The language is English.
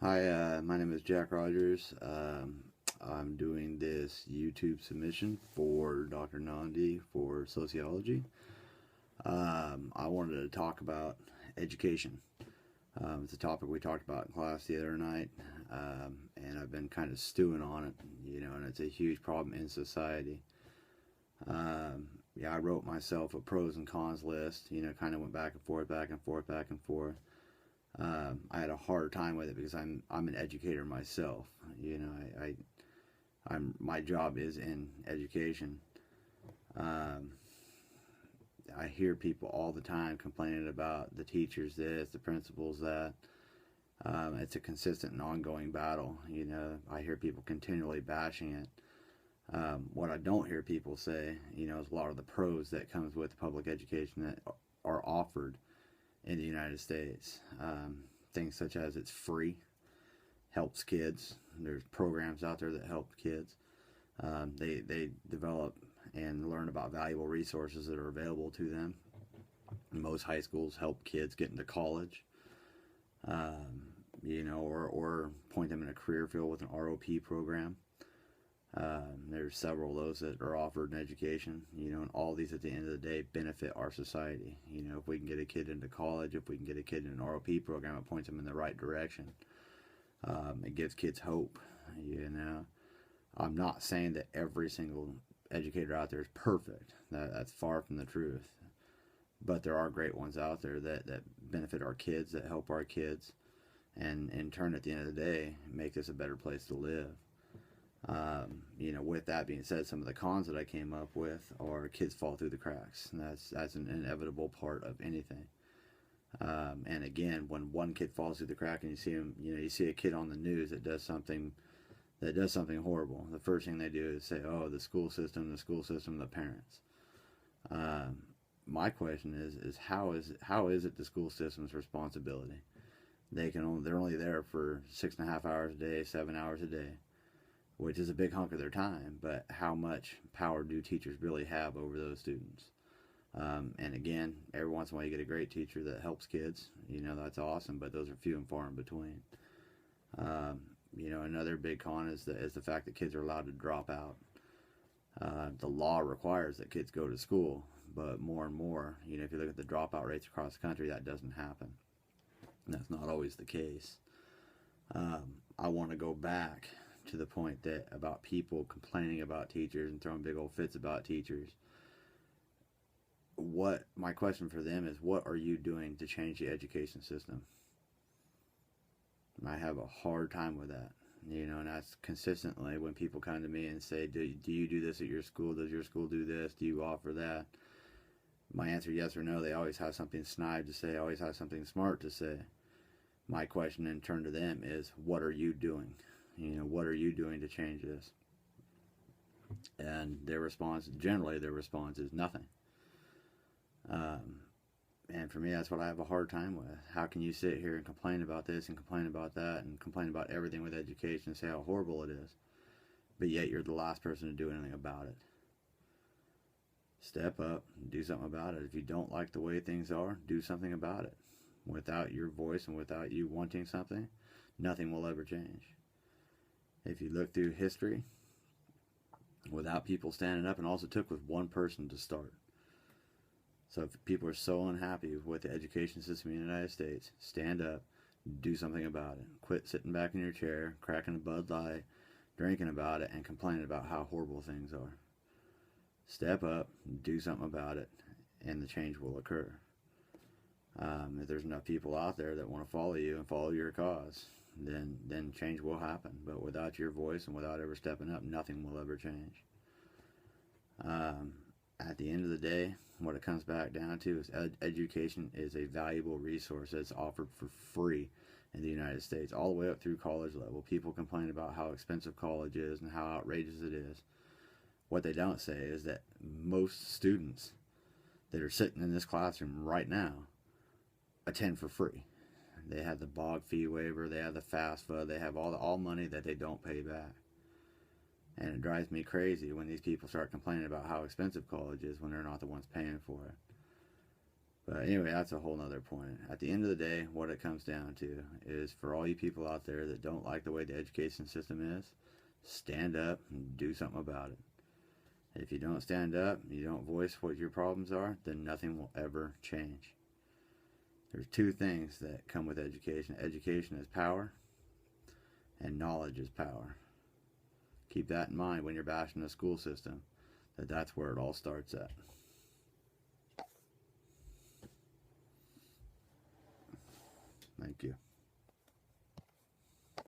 Hi, my name is Jack Rogers. I'm doing this YouTube submission for Dr. Nandi for sociology. I wanted to talk about education. It's a topic we talked about in class the other night, and I've been kind of stewing on it, and it's a huge problem in society. Yeah, I wrote myself a pros and cons list, kind of went back and forth, back and forth, back and forth. I had a hard time with it because I'm an educator myself. You know, I'm my job is in education. Um, I hear people all the time complaining about the teachers this, the principals that. It's a consistent and ongoing battle. I hear people continually bashing it. What I don't hear people say, is a lot of the pros that comes with public education that are offered in the United States. Things such as it's free, helps kids. There's programs out there that help kids. They develop and learn about valuable resources that are available to them. Most high schools help kids get into college, or point them in a career field with an ROP program. There's several of those that are offered in education, and all these at the end of the day benefit our society. If we can get a kid into college, if we can get a kid in an ROP program, it points them in the right direction. It gives kids hope. I'm not saying that every single educator out there is perfect. That's far from the truth. But there are great ones out there that benefit our kids, that help our kids, and in turn, at the end of the day, make this a better place to live. With that being said, some of the cons that I came up with are kids fall through the cracks. And that's an inevitable part of anything. And again, when one kid falls through the crack and you see him, you see a kid on the news that does something horrible. The first thing they do is say, "Oh, the school system, the parents." My question is how is it the school system's responsibility? They're only there for 6.5 hours a day, 7 hours a day, which is a big hunk of their time. But how much power do teachers really have over those students? And again, every once in a while you get a great teacher that helps kids. That's awesome, but those are few and far in between. Another big con is the fact that kids are allowed to drop out. The law requires that kids go to school, but more and more, if you look at the dropout rates across the country, that doesn't happen. That's not always the case. I want to go back to the point that about people complaining about teachers and throwing big old fits about teachers. What my question for them is, what are you doing to change the education system? I have a hard time with that. And that's consistently when people come to me and say, do you do this at your school? Does your school do this? Do you offer that? My answer, yes or no. They always have something snide to say, always have something smart to say. My question in turn to them is, what are you doing? What are you doing to change this? And generally their response is nothing. And for me, that's what I have a hard time with. How can you sit here and complain about this and complain about that and complain about everything with education and say how horrible it is, but yet you're the last person to do anything about it? Step up and do something about it. If you don't like the way things are, do something about it. Without your voice and without you wanting something, nothing will ever change. If you look through history, without people standing up, and all it took was one person to start. So if people are so unhappy with the education system in the United States, stand up, do something about it. Quit sitting back in your chair, cracking a Bud Light, drinking about it, and complaining about how horrible things are. Step up, do something about it, and the change will occur. If there's enough people out there that want to follow you and follow your cause, then change will happen. But without your voice and without ever stepping up, nothing will ever change. At the end of the day, what it comes back down to is education is a valuable resource that's offered for free in the United States, all the way up through college level. People complain about how expensive college is and how outrageous it is. What they don't say is that most students that are sitting in this classroom right now attend for free. They have the bog fee waiver, they have the FAFSA, they have all money that they don't pay back. And it drives me crazy when these people start complaining about how expensive college is when they're not the ones paying for it. But anyway, that's a whole nother point. At the end of the day, what it comes down to is, for all you people out there that don't like the way the education system is, stand up and do something about it. If you don't stand up, you don't voice what your problems are, then nothing will ever change. There's two things that come with education. Education is power, and knowledge is power. Keep that in mind when you're bashing the school system, that's where it all starts at. Thank you.